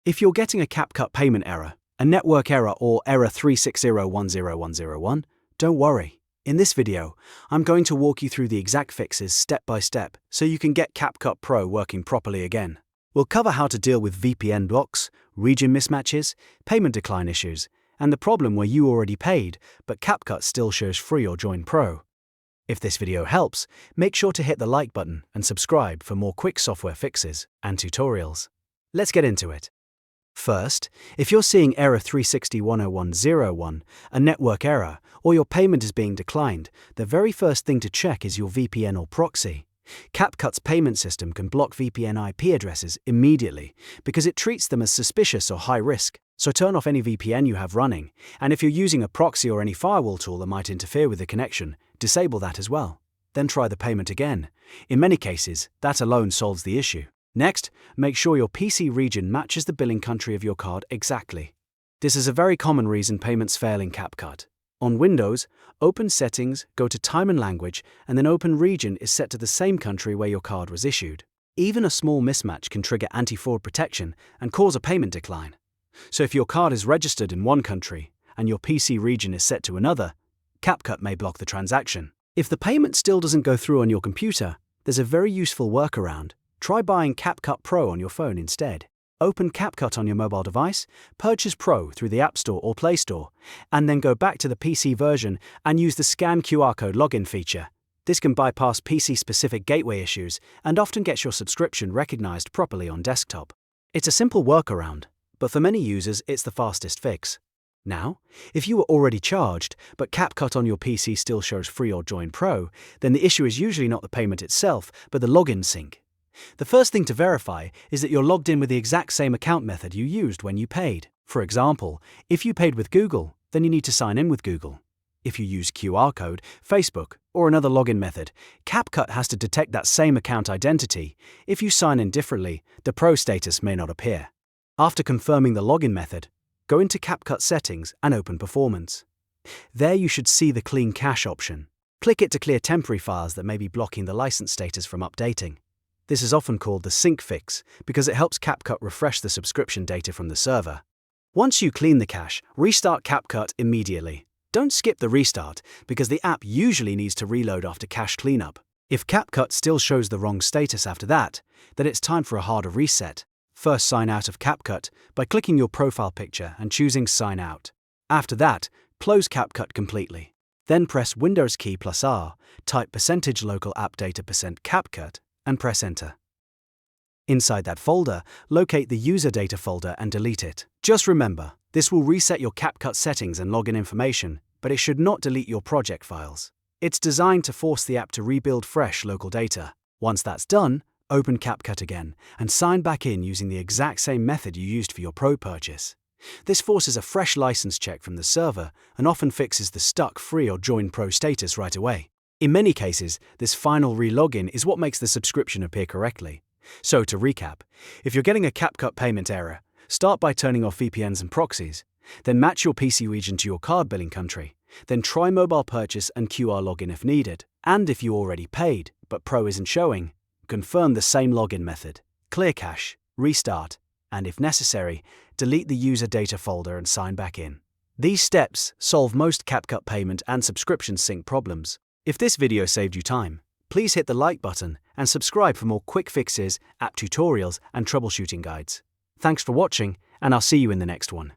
If you're getting a CapCut payment error, a network error or error 360101001, don't worry. In this video, I'm going to walk you through the exact fixes step by step so you can get CapCut Pro working properly again. We'll cover how to deal with VPN blocks, region mismatches, payment decline issues, and the problem where you already paid, but CapCut still shows free or join Pro. If this video helps, make sure to hit the like button and subscribe for more quick software fixes and tutorials. Let's get into it. First, if you're seeing error 360101001, a network error, or your payment is being declined, the very first thing to check is your VPN or proxy. CapCut's payment system can block VPN IP addresses immediately because it treats them as suspicious or high risk, so turn off any VPN you have running, and if you're using a proxy or any firewall tool that might interfere with the connection, disable that as well. Then try the payment again. In many cases, that alone solves the issue. Next, make sure your PC region matches the billing country of your card exactly. This is a very common reason payments fail in CapCut. On Windows, open Settings, go to Time and Language, and then Open Region is set to the same country where your card was issued. Even a small mismatch can trigger anti-fraud protection and cause a payment decline. So if your card is registered in one country and your PC region is set to another, CapCut may block the transaction. If the payment still doesn't go through on your computer, there's a very useful workaround. Try buying CapCut Pro on your phone instead. Open CapCut on your mobile device, purchase Pro through the App Store or Play Store, and then go back to the PC version and use the Scan QR Code login feature. This can bypass PC-specific gateway issues and often gets your subscription recognized properly on desktop. It's a simple workaround, but for many users it's the fastest fix. Now, if you were already charged, but CapCut on your PC still shows free or join Pro, then the issue is usually not the payment itself, but the login sync. The first thing to verify is that you're logged in with the exact same account method you used when you paid. For example, if you paid with Google, then you need to sign in with Google. If you use QR code, Facebook, or another login method, CapCut has to detect that same account identity. If you sign in differently, the Pro status may not appear. After confirming the login method, go into CapCut Settings and open Performance. There you should see the Clean Cache option. Click it to clear temporary files that may be blocking the license status from updating. This is often called the sync fix because it helps CapCut refresh the subscription data from the server. Once you clean the cache, restart CapCut immediately. Don't skip the restart because the app usually needs to reload after cache cleanup. If CapCut still shows the wrong status after that, then it's time for a harder reset. First, sign out of CapCut by clicking your profile picture and choosing Sign Out. After that, close CapCut completely. Then press Windows key +R, type %local app data %CapCut, and press Enter. Inside that folder, locate the user data folder and delete it. Just remember, this will reset your CapCut settings and login information, but it should not delete your project files. It's designed to force the app to rebuild fresh local data. Once that's done, open CapCut again and sign back in using the exact same method you used for your Pro purchase. This forces a fresh license check from the server and often fixes the stuck free or join Pro status right away. In many cases, this final re-login is what makes the subscription appear correctly. So to recap, if you're getting a CapCut payment error, start by turning off VPNs and proxies, then match your PC region to your card billing country, then try mobile purchase and QR login if needed, and if you already paid, but Pro isn't showing, confirm the same login method, clear cache, restart, and if necessary, delete the user data folder and sign back in. These steps solve most CapCut payment and subscription sync problems. If this video saved you time, please hit the like button and subscribe for more quick fixes, app tutorials, and troubleshooting guides. Thanks for watching, and I'll see you in the next one.